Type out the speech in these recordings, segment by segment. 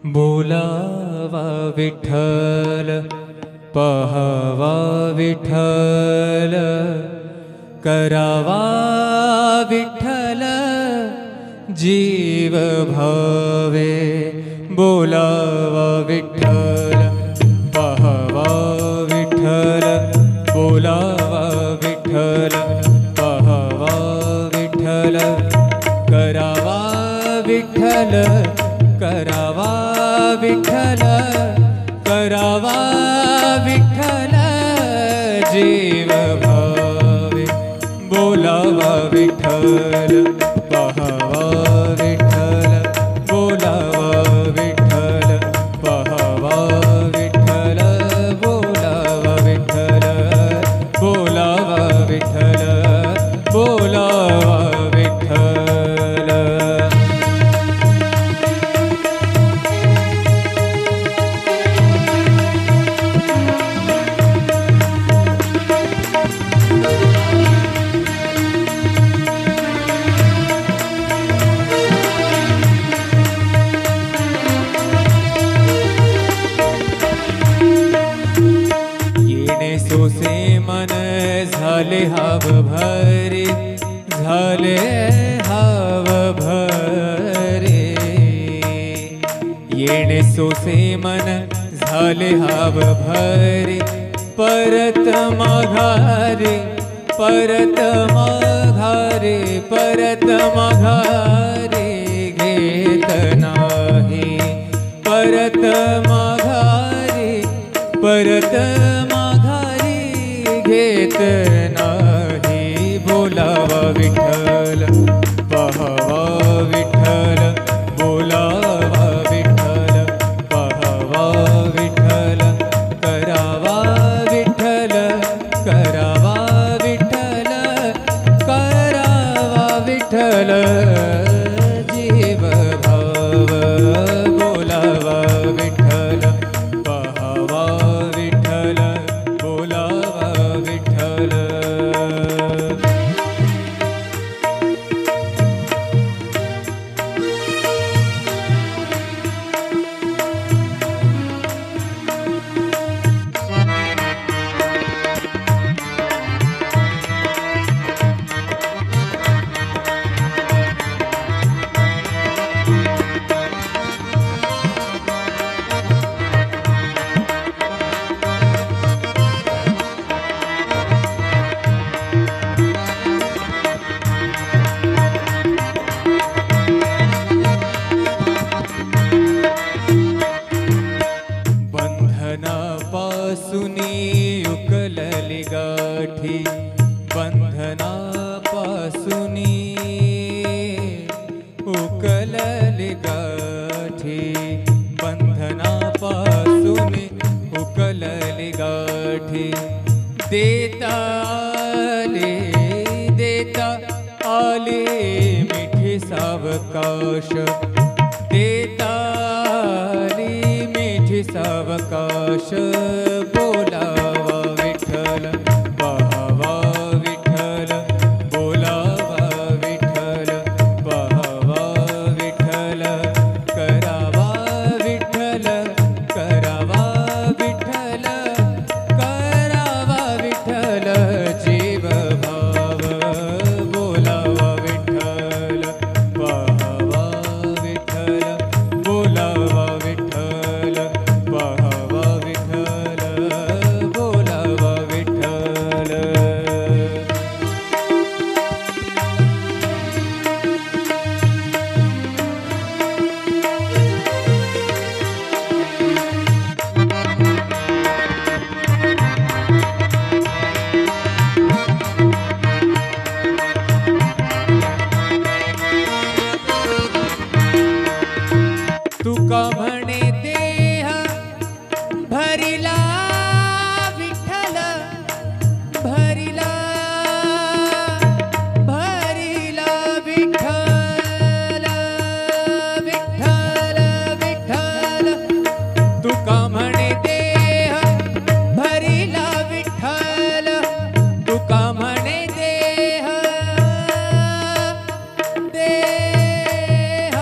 बोलावा विठ्ठल पहावा विठ्ठल करावा विठ्ठल जीव भावे बोलावा विठ्ठल पहावा विठ्ठल बोलावा विठ्ठल पहावा विठ्ठल करावा विठ्ठल करावा विठ्ठल करावा विठ्ठल जीव भावे बोलावा विठ्ठल पहावा विठ्ठल बोलावा विठ्ठल पहावा विठ्ठल बोलावा विठ्ठल बोलावा विठ्ठल बोलावा विठ्ठल। सोसे मन झाले हाव भरे झाले हाव भरे येणे सोसे मन झाले हाव भरे परत माघारे परत माघारे परत माघारे घेत नाही परत माघारे परत घेत नाही बोलावा विठ्ठल पहावा विठ्ठल बोलावा विठ्ठल पहावा विठ्ठल करावा विठ्ठल करावा विठ्ठल करावा विठ्ठल जीव भाव बोलावा विठ्ठल पहावा विठ्ठल बोलावा विठ्ठल। बंधनापासूनी उकलली गाठी बंधनापासूनी उकलली गाठी बंधनापासूनी उकलली गाठी देता आले मिठी सावकाश देता सावकाश बोलावा विठ्ठल पहावा विठ्ठल बोलावा विठ्ठल पहावा विठ्ठल करावा विठ्ठल करावा विठ्ठल करावा विठ्ठल जीव भाव बोलावा विठ्ठल पहावा विठ्ठल बोलावा विठ्ठल पहावा विठ्ठल बोलावा विठ्ठल। तुका म्हणे देह भरिला विठ्ठल भरिला भरिला विठ्ठल विठ्ठल विठ्ठल तुका म्हणे देह भरिला विठ्ठल तुका म्हणे देह देह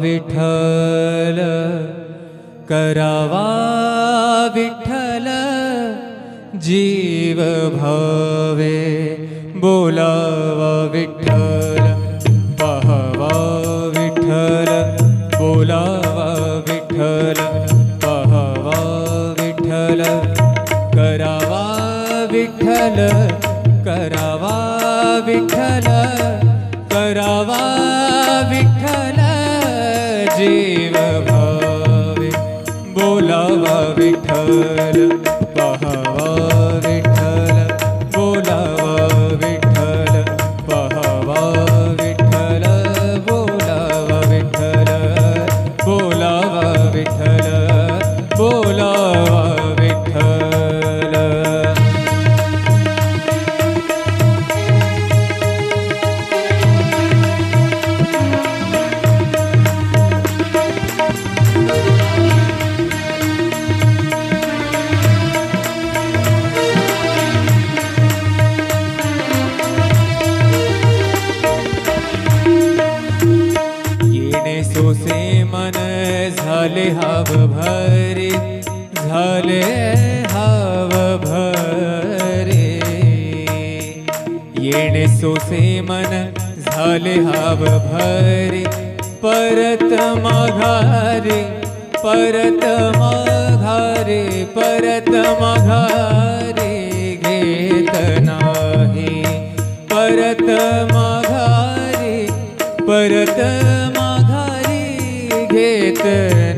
विठ्ठल करावा विठ्ठल जीव भावे बोलावा विठ्ठल पाहावा विठ्ठल बोलावा विठ्ठल पाहावा विठ्ठल करावा विठ्ठल करावा विठ्ठल करावा विठ्ठल जीव भावे बोलावा विठ्ठल पाहावा विठ्ठल बोलावा विठ्ठल पाहावा विठ्ठल बोलावा विठ्ठल बोलावा विठ्ठल बोलावा विठ्ठल। सोसे मन झाले हाव भरे झाले हाव भरे येणे सोसे मन झाले हाव भरे परत माघारे परत माघारे परत माघारे घेत नाही परत माघारे परत घेत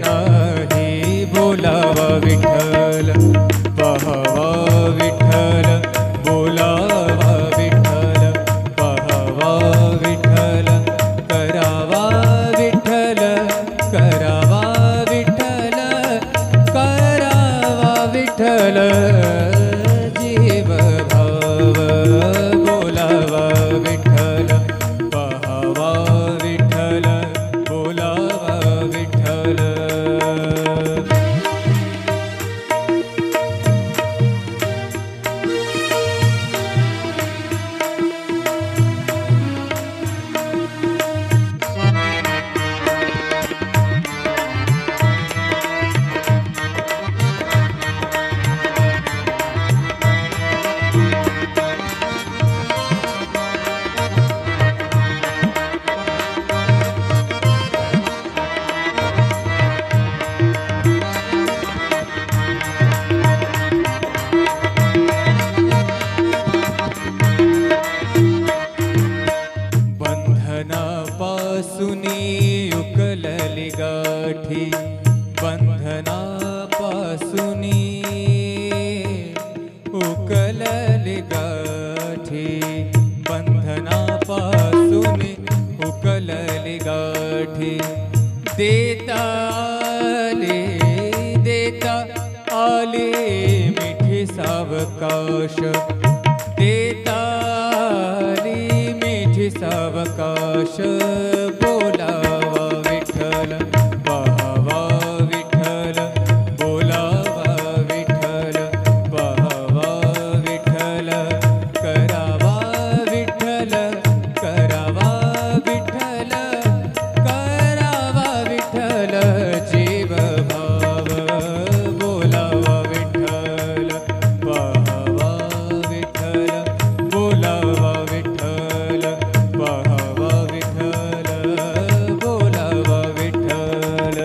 नाही बोलावा विठ्ठल पाहावा विठ्ठल बोलावा विठ्ठल पाहावा विठ्ठल करावा विठ्ठल करावा विठ्ठल करावा विठ्ठल जीव भाव बोलावा विठ्ठल पाहावा विठ्ठल बोलावा विठ्ठल। बंधनापासूनी उकलली गाठी बंधनापासूनी उकलली गाठी बंधनापासूनी उकलली गाठी देता आले मिठी सावकाश देता सावकाश बोलावा विठ्ठल पाहावा विठ्ठल बोलावा विठ्ठल पाहावा विठ्ठल करावा विठ्ठल करावा विठ्ठल करावा विठ्ठल जीव भाव बोलावा विठ्ठल पाहावा विठ्ठल बोलावा विठ्ठल पाहावा विठ्ठल बोलावा विठ्ठल।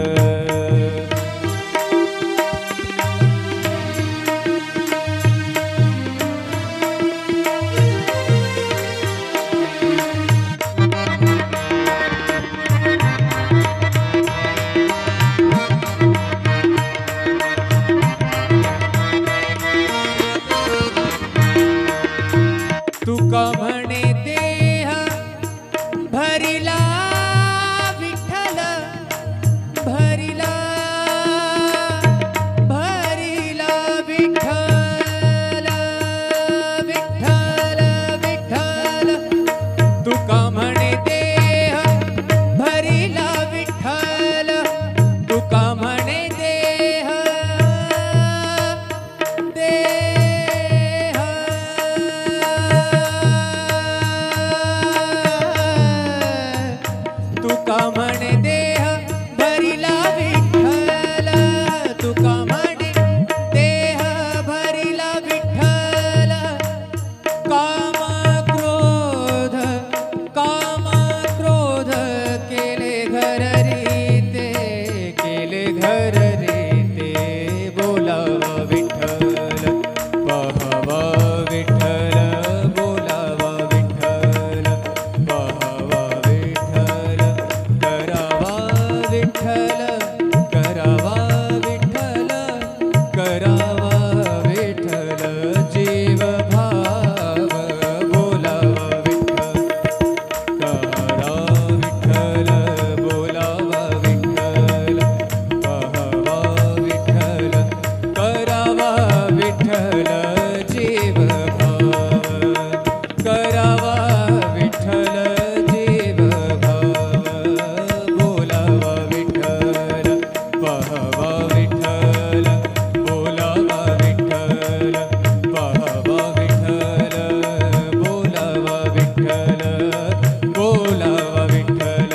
तुका म्हणे देह भरिला विठ्ठल भरिला भरिला विठ्ठल विठ्ठल विठ्ठल तुका म्हणे देह भरिला विठ्ठल तुका म्हणे देह तुका म्हणे देह विठ्ठल करावा विठ्ठल करावा विठ्ठल जीव भाव बोलावा विठ्ठल करा विठ्ठल बोलावा विठ्ठल पहावा विठ्ठल करावा विठ्ठल जीव भाव करावा विठ्ठल जीव भाव बोलावा विठ्ठल पहावा विठ्ठल बोलावा विठ्ठल पहावा विठ्ठल बोलावा विठ्ठल बोलावा विठ्ठल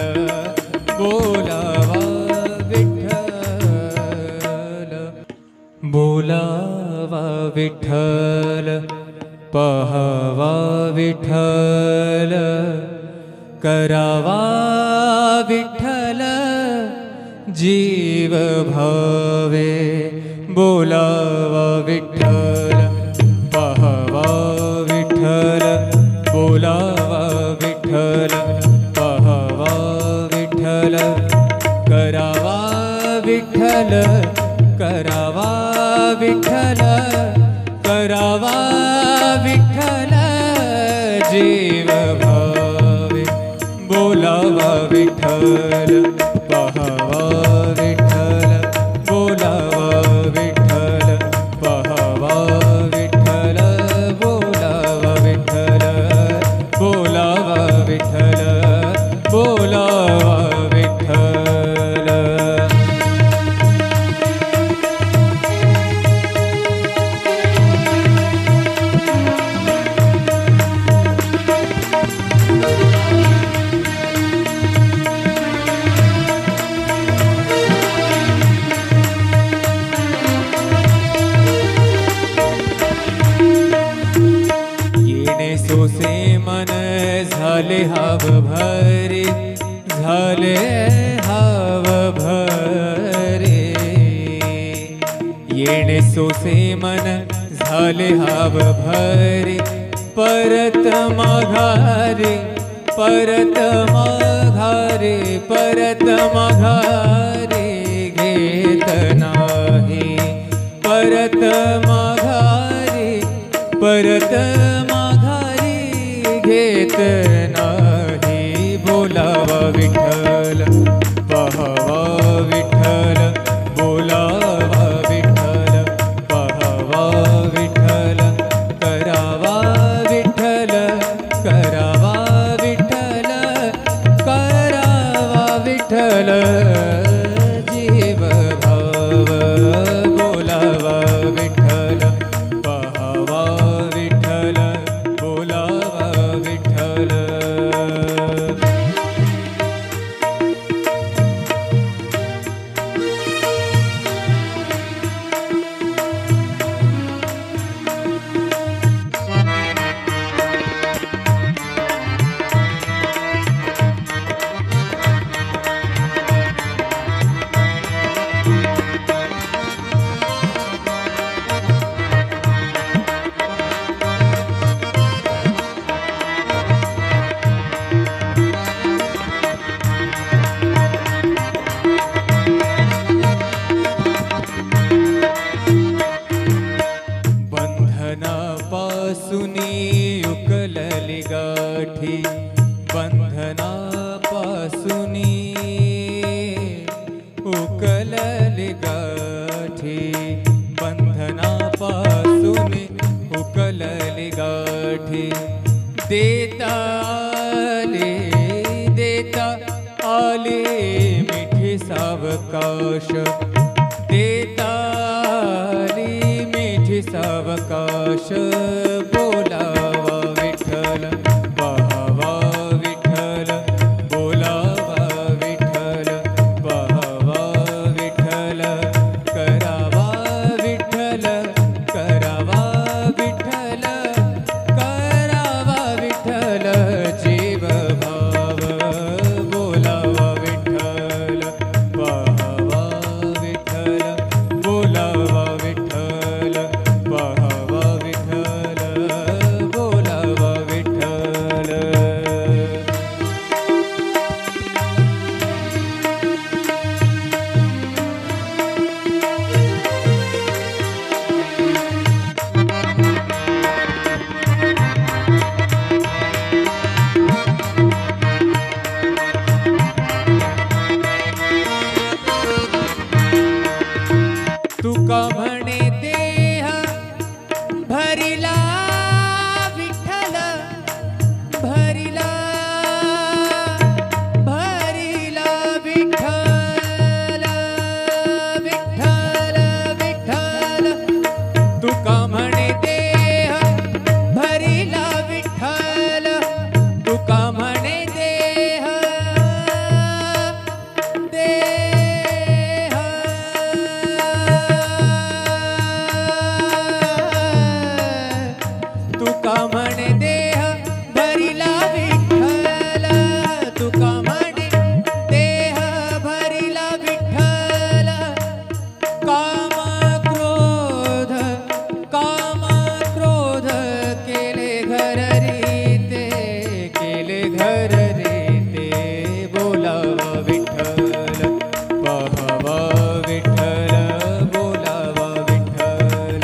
बोलावा विठ्ठल बोलावा विठ्ठल पहावा विठ्ठल करावा विठ्ठल जीव भावे बोलावा विठ्ठल पहावा विठ्ठल बोलावा विठ्ठल पहावा विठ्ठल करावा विठ्ठल करावा विठ्ठल करावा विठ्ठल जीव भावे बोलावा विठ्ठल पहावा विठ्ठल बोलावा विठ्ठल पहावा विठ्ठल बोलावा विठ्ठल बोलावा विठ्ठल बोलावा विठ्ठल येणे सोसे मन झाले हाव भरे झाले हाव भरे येणे सोसे मन झाले हाव भरे परत माघारे परत माघारे परत माघारे घेत नाही परत माघारे परत माघारी घेत नाही बोलावा विठ्ठल पहावा विठ्ठल बोलावा विठ्ठल पहावा विठ्ठल करावा विठ्ठल करावा विठ्ठल करावा विठ्ठल जीव भाव बोलावा विठ्ठल पहावा विठ्ठल बोलावा विठ्ठल बंधनापासुनी उकलली गाठी बंधनापासुनी उकलली गाठी बंधनापासुनी उकलली गाठी देता आले मिठी सावकाश देता आली मिठी सावकाश बोलावा विठ्ठल पहावा विठ्ठल बोलावा विठ्ठल पहावा विठ्ठल करावा विठ्ठल करावा विठ्ठल करावा विठ्ठल जीव भाव बोलावा विठ्ठल पहावा विठ्ठल बोलावा विठ्ठल पहावा विठ्ठल तुका म्हणे देह भरिला विठ्ठल भरिला भरिला विठ्ठल विठ्ठल विठ्ठल तुका म्हणे देह भरिला विठ्ठल तुका म्हणे देह देह तुका म्हणे देह भरिला विठ्ठल तुका म्हणे देह भरिला विठ्ठल काम क्रोध केले घर रीते केले घर रीते बोलावा विठ्ठल पहावा विठ्ठल बोलावा विठ्ठल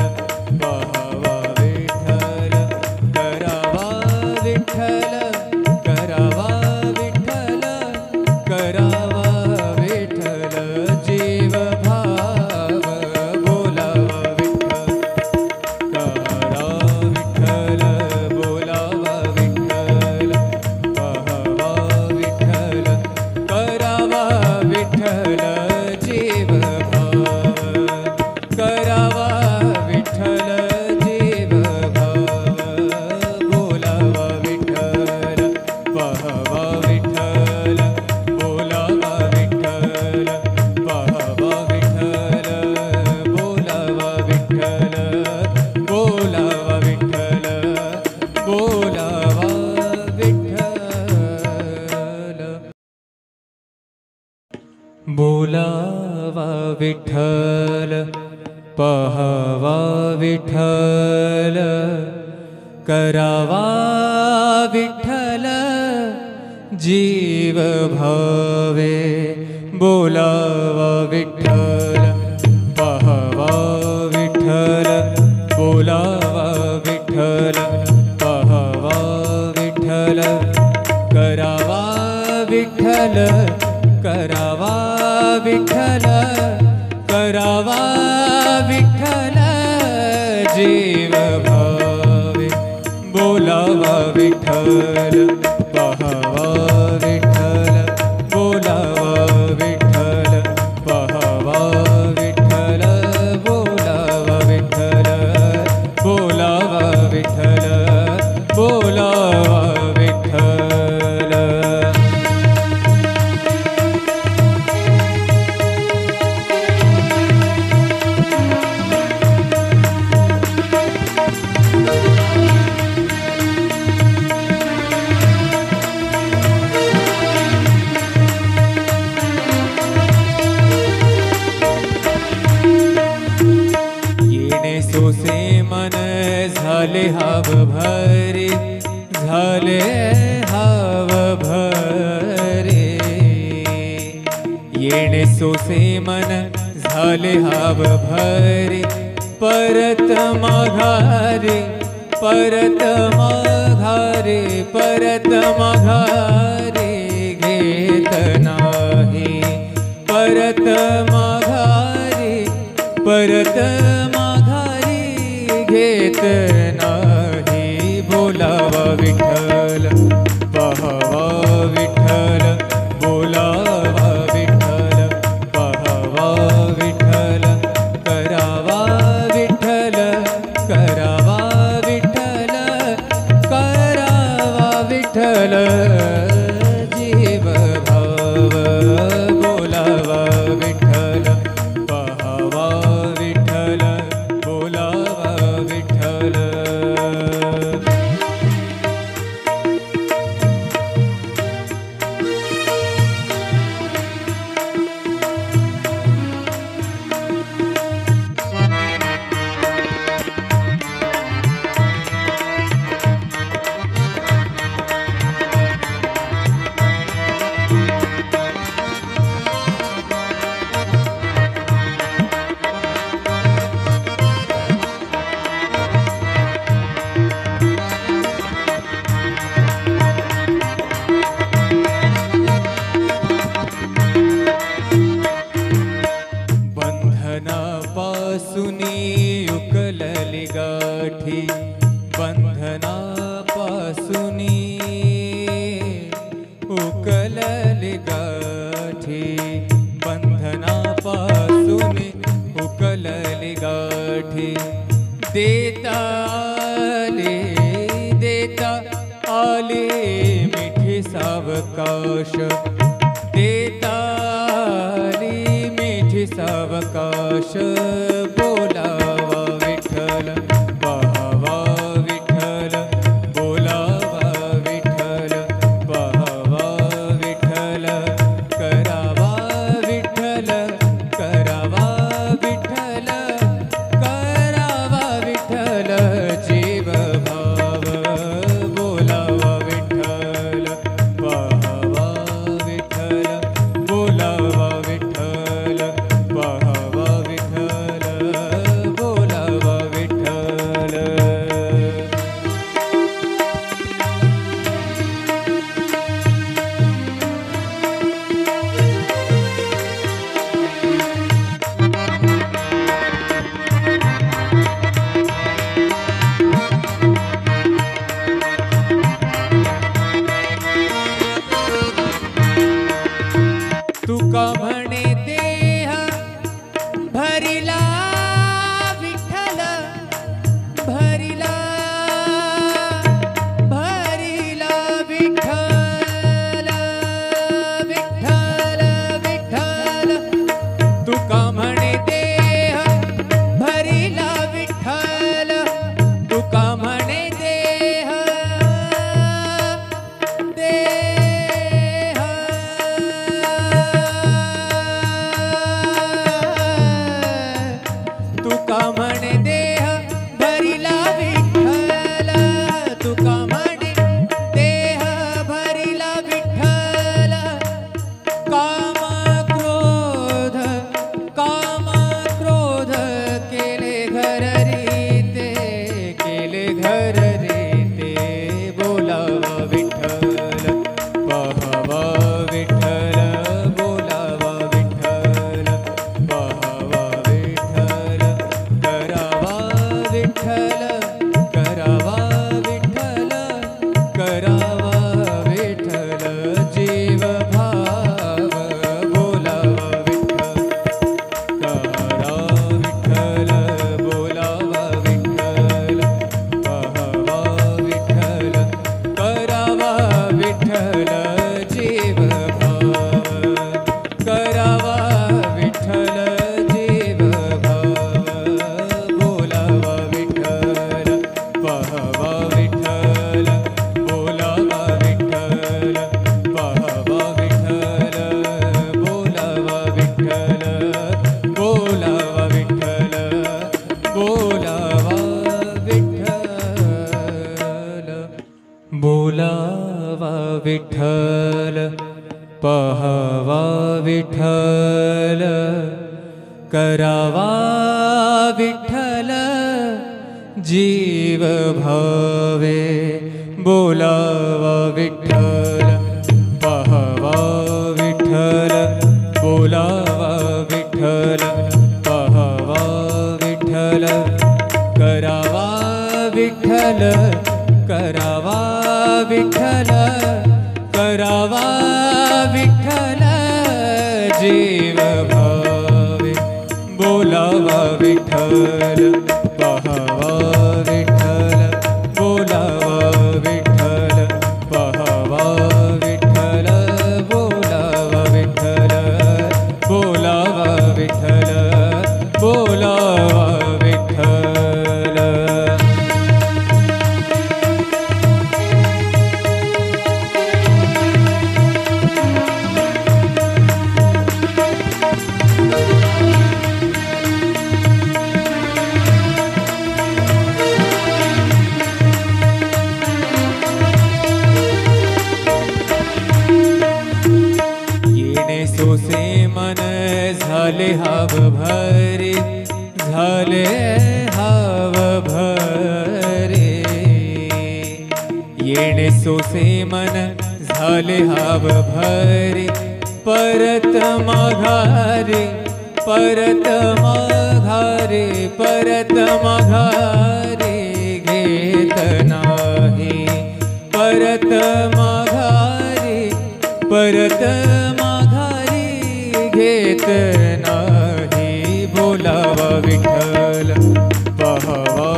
पहावा विठ्ठल करावा विठ्ठल करावा विठ्ठल करावा विठ्ठल जीव भाव बोलावा विठ्ठल करा विठ्ठल बोलावा विठ्ठल पहावा विठ्ठल करावा विठ्ठल जीव भाव करावा विठ्ठल जीव भाव बोलावा विठ्ठल पहावा विठ्ठल बोलावा विठ्ठल पहावा विठ्ठल बोलावा विठ्ठल बोलावा विठ्ठल बोलावा विठ्ठल बोलावा विठ्ठल पहावा विठ्ठल करावा विठ्ठल जीव भावे बोलावा विठ्ठल पहावा विठ्ठल बोलावा विठ्ठल पहावा विठ्ठल करावा विठ्ठल करावा विठ्ठल करावा विठ्ठल जीव भावे बोलावा विठ्ठल पहावा विठ्ठल बोलावा विठ्ठल पहावा विठ्ठल बोलावा विठ्ठल बोलावा विठ्ठल बोलावा विठ्ठल येणे सोसे मन झाले हाव भरे झाले हाव भरे येणे सोसे मन झाले हाव भरे परत माघारे परत माघारे परत माघारे घेत नाही परत माघारे परत माघारी घेत नाही बोलावा विठ्ठल पहावा विठ्ठल बोलावा विठ्ठल पहावा विठ्ठल करावा विठ्ठल करावा विठ्ठल करावा विठ्ठल जीव भाव बोलावा विठ्ठल पहावा विठ्ठल बोलावा विठ्ठल देता आले मिठी सावकाश, देता आली मिठी सावकाश, बोलावा विठ्ठल पहावा विठ्ठल, बोलावा विठ्ठल पहावा विठ्ठल, करावा विठ्ठल, करावा विठ्ठल, करावा विठ्ठल जीव भाव, बोलावा विठ्ठल पहावा विठ्ठल, बोलावा विठ्ठल पहावा विठ्ठल, बोलावा विठ्ठल. तुका म्हणे देह भरिला विठ्ठल, भरिला भरिला विठ्ठल, विठ्ठल विठ्ठल. तुका म्हणे देह भरिला विठ्ठल, तुका म्हणे देह तुका म्हणे देह भरिला विठ्ठल, तुका म्हणे देह भरिला विठ्ठल, काम क्रोध केले घर रीते, केले घर रीते, बोलावा विठ्ठल पहावा विठ्ठल, बोलावा विठ्ठल पहावा विठ्ठल, करावा विठ्ठल, करावा विठ्ठल, करावा विठ्ठल जीव भाव, बोलावा विठ्ठल, करा विठ्ठल, बोलावा विठ्ठल पहावा विठ्ठल, करावा विठ्ठल जीव भाव, करावा विठ्ठल जीव भाव, बोलावा विठ्ठल पहावा विठ्ठल, बोलावा विठ्ठल पहावा विठ्ठल, बोलावा विठ्ठल, बोलावा विठ्ठल, बोलावा विठ्ठल, बोलावा विठ्ठल पहावा विठ्ठल, करावा विठ्ठल जीव भावे, बोलावा विठ्ठल पहावा विठ्ठल, बोलावा विठ्ठल पहावा विठ्ठल, करावा विठ्ठल, करावा विठ्ठल, करावा विठ्ठल जीव भावे, बोलावा विठ्ठल पहावा विठ्ठल, बोलावा विठ्ठल पहावा विठ्ठल, बोलावा विठ्ठल, बोलावा विठ्ठल, बोलावा विठ्ठल. सोसे मन झाले हाव भरे, झाले हाव भरे, येणे सोसे मन झाले हाव भरे, परत माघारे, परत माघारे, परत माघारे घेत नाही, परत माघारे, परत माघारी घेत नाही, बोलावा विठ्ठल पहावा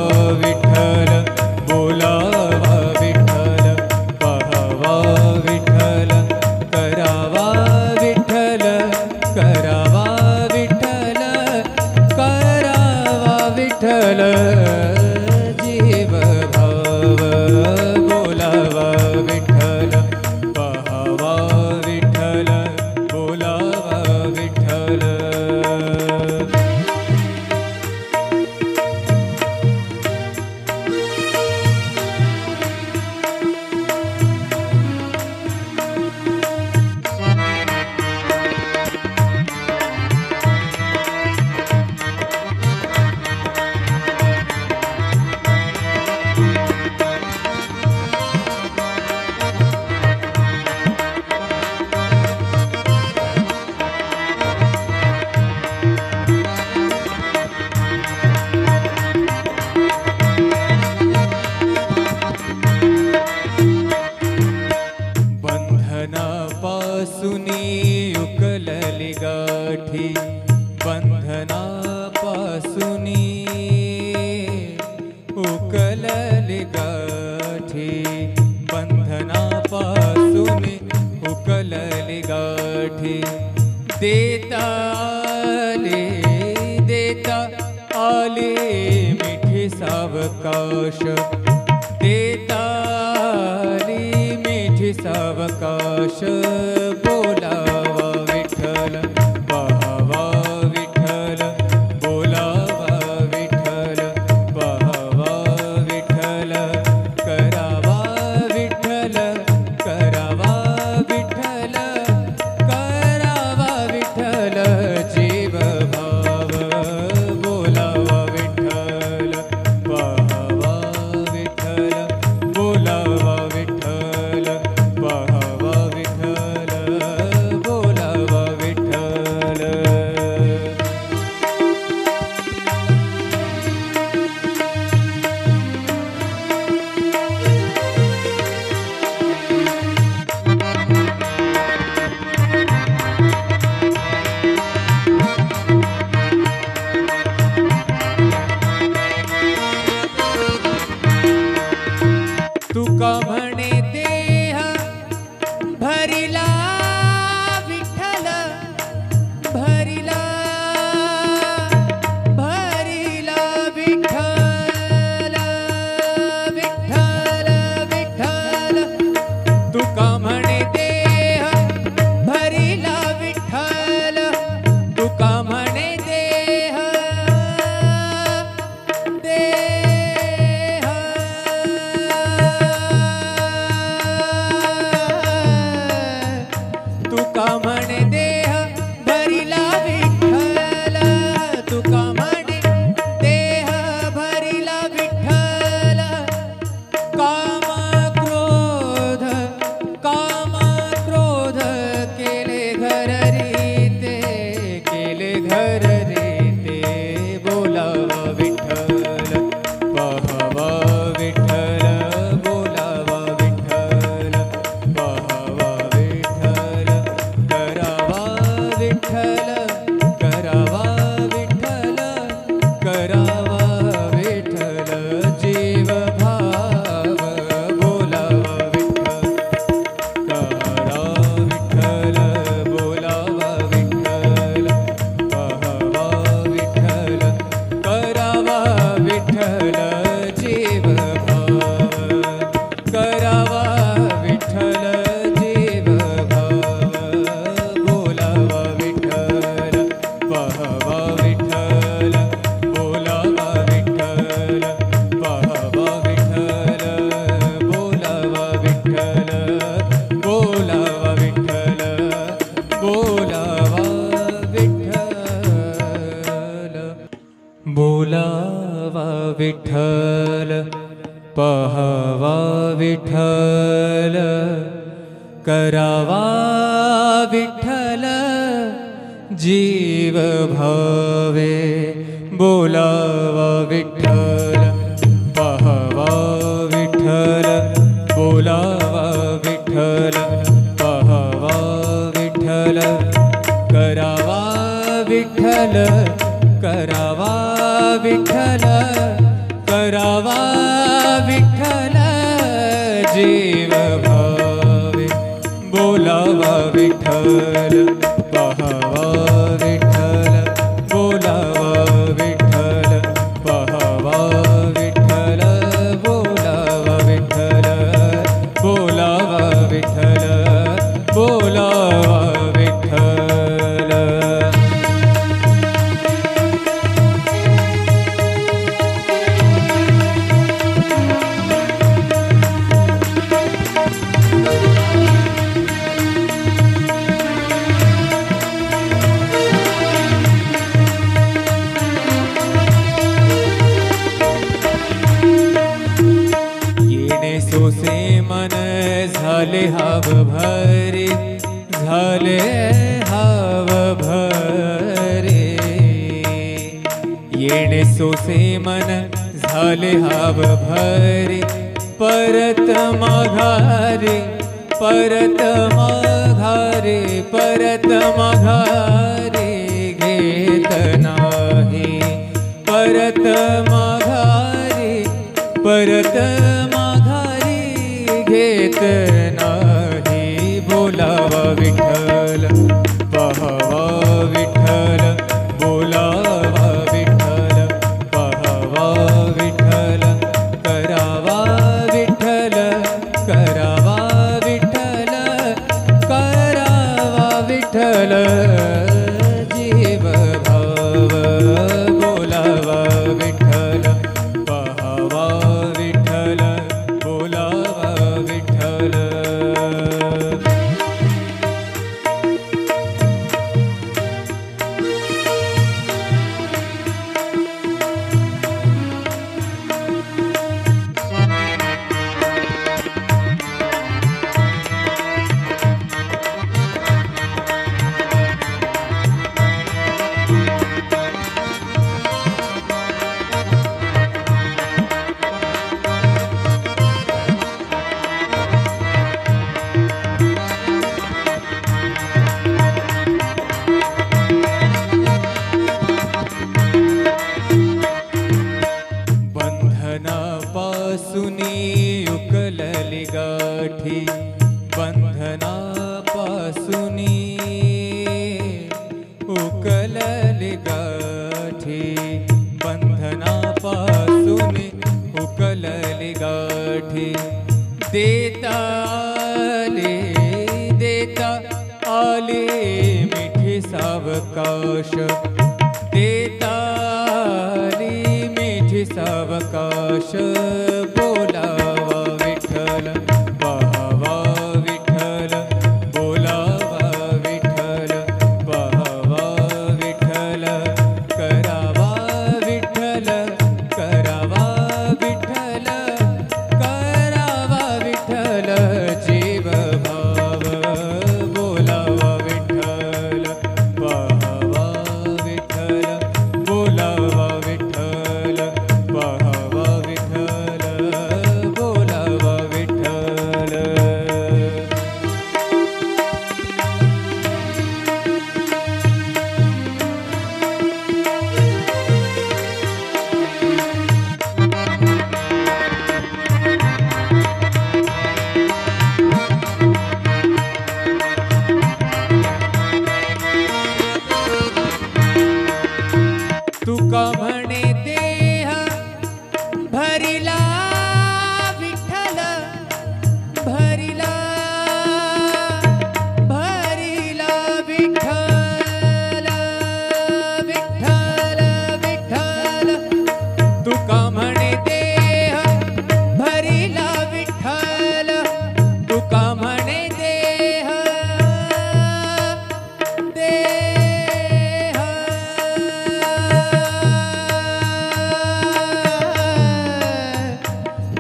बंधनापासूनी उकलले गाठी, बंधनापासूनी उकलले गाठी. देता आले मिठी सावकाश, देता आली मिठी सावकाश. बोलावा विठ्ठल पाहावा विठ्ठल, बोलावा विठ्ठल पाहावा विठ्ठल. करावा विठ्ठल, करावा विठ्ठल, करावा विठ्ठल जीव भाव. बोलावा विठ्ठल पाहावा विठ्ठल, बोलावा विठ्ठल पाहावा विठ्ठल, बोलावा विठ्ठल. तुका म्हणे देह भरिला विठ्ठल, भरिला भरिला विठ्ठल, विठ्ठल विठ्ठल. तुका म्हणे देह भरिला विठ्ठल, तुका म्हणे देह तुका म्हणे देह भरिला विठ्ठल, तुका म्हणे देह भरिला विठ्ठल. काम क्रोध केले घर रीते, केले घर रीते. बोलावा विठ्ठल पाहावा विठ्ठल, बोलावा विठ्ठल पाहावा विठ्ठल. करावा विठ्ठल, करावा विठ्ठल, करावा विठ्ठल जीव भाव. बोलावा विठ्ठल, करा विठ्ठल, बोलावा विठ्ठल पाहावा विठ्ठल, करावा विठ्ठल जीव भाव. करावा विठ्ठल जीव भाव. बोलावा विठ्ठल पाहावा विठ्ठल, बोलावा विठ्ठल पाहावा विठ्ठल, बोलावा विठ्ठल, बोलावा विठ्ठल, बोलावा विठ्ठल. बोलावा विठ्ठल पाहावा विठ्ठल, करावा विठ्ठल जीव भावे. बोलावा विठ्ठल पाहावा विठ्ठल, बोलावा विठ्ठल पाहावा विठ्ठल. करावा विठ्ठल, करावा विठ्ठल, करावा विठ्ठल जीव भावे. बोलावा विठ्ठल पाहावा विठ्ठल, बोलावा विठ्ठल पाहावा विठ्ठल, बोलावा विठ्ठल, बोलावा विठ्ठल, बोलावा विठ्ठल. सोसे मन झाले हाव भरे, झाले हाव भरे. येणे सोसे मन झाले हाव भरे. परत माघारे, परत माघारे, परत माघारे घेत माघारी परत माघारी घेत नाही बोलावा विठ्ठल पहावा विठ्ठल बोलावा विठ्ठल पहावा विठ्ठल करावा विठ्ठल करावा विठ्ठल करावा विठ्ठल जीव भाव बोलावा विठ्ठल पहावा विठ्ठल बोलावा विठ्ठल बंधनापासूनी उकलली गाठी बंधनापासूनी उकलली गाठी बंधनापासूनी उकलली गाठी देता आले मिठी सावकाश देता आली मिठी सावकाश बोलावा विठ्ठल पहावा विठ्ठल बोलावा विठ्ठल पहावा विठ्ठल करावा विठ्ठल करावा विठ्ठल करावा विठ्ठल जीव भाव बोलावा विठ्ठल पहावा विठ्ठल बोलावा विठ्ठल पहावा विठ्ठल बोलावा विठ्ठल तुका म्हणे देह भरिला विठ्ठल भरिला भरिला विठ्ठल विठ्ठल विठ्ठल तुका म्हणे देह भरिला विठ्ठल तुका म्हणे देह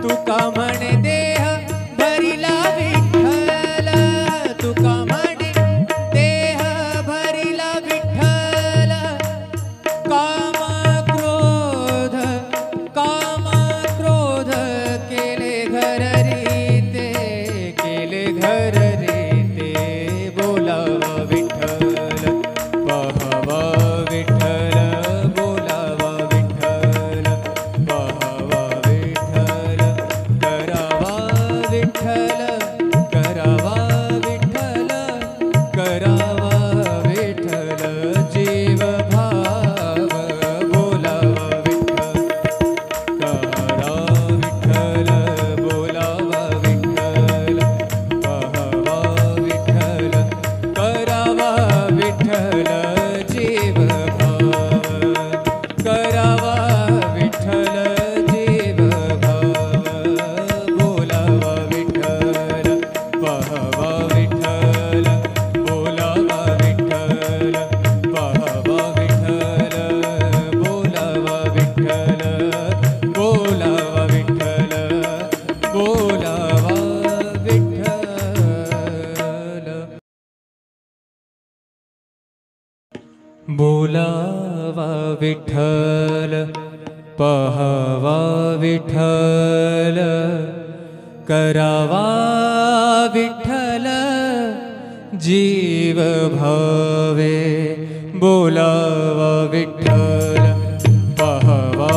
तुका म्हणे देह भरिला विठ्ठल तुका म्हणे देह भरिला विठ्ठल काम क्रोध केले घर रीते बोलावा विठ्ठल पहावा विठ्ठल बोलावा विठ्ठल पहावा विठ्ठल करावा विठ्ठल करावा विठ्ठल करावा विठ्ठल जीव भाव बोलावा विठ्ठल करा विठ्ठल बोलावा विठ्ठल पहावा विठ्ठल करावा विठ्ठल जीव भाव करावा विठ्ठल जीव भाव बोलावा विठ्ठल पहावा विठ्ठल बोलावा विठ्ठल पहावा विठ्ठल बोलावा विठ्ठल बोलावा विठ्ठल बोलावा विठ्ठल बोलावा विठ्ठल पहावा विठ्ठल करावा विठ्ठल जीव भावे बोलावा विठ्ठल पहावा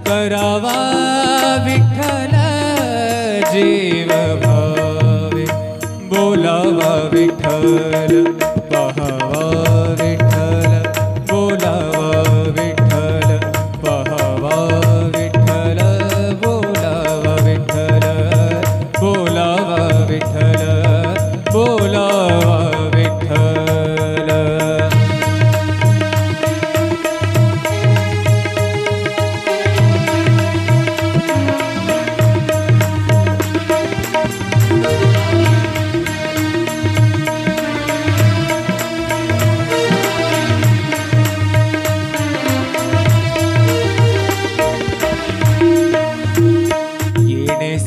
करावा विठ्ठल जीव भावे बोलावा विठ्ठल पहावा विठ्ठल बोलावा विठ्ठल पहावा विठ्ठल बोलावा विठ्ठल बोलावा विठ्ठल बोलावा विठ्ठल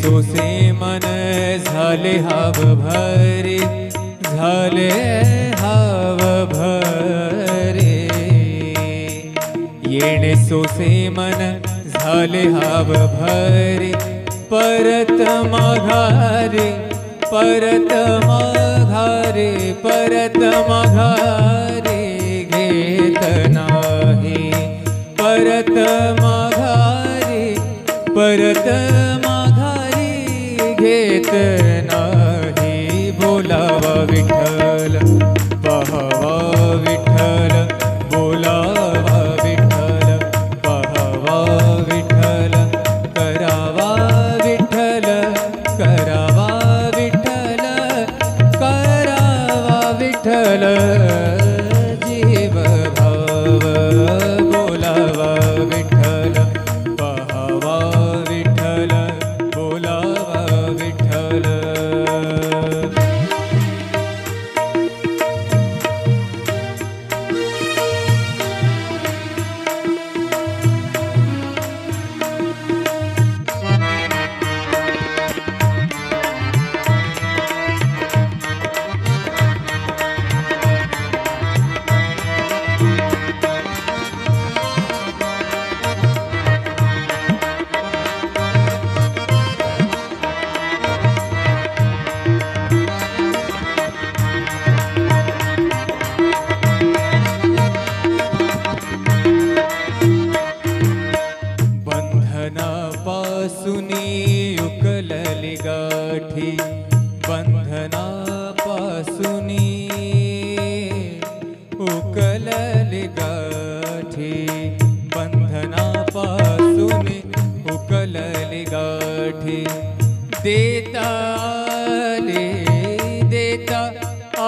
सोसे मन झाले हाव भरे झाले हाव भरे येणे सोसे मन झाले हाव भरे परत माघारे परत माघारे परत माघारे घेत नाही परत माघारे परत घेत नाही बोलावा विठ्ठल पहावा विठ्ठल बोलावा विठ्ठल पहावा विठ्ठल करावा विठ्ठल करावा विठ्ठल करावा विठ्ठल जीव भाव बोलावा विठ्ठल पहावा विठ्ठल बोलावा विठ्ठल बंधनापासूनी उकलली गाठी बंधनापासूनी उकलली गाठी बंधनापासूनी उकलली गाठी देता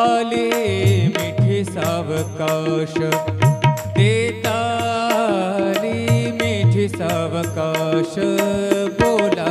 आले मिठी सावकाश देता सावकाश बोला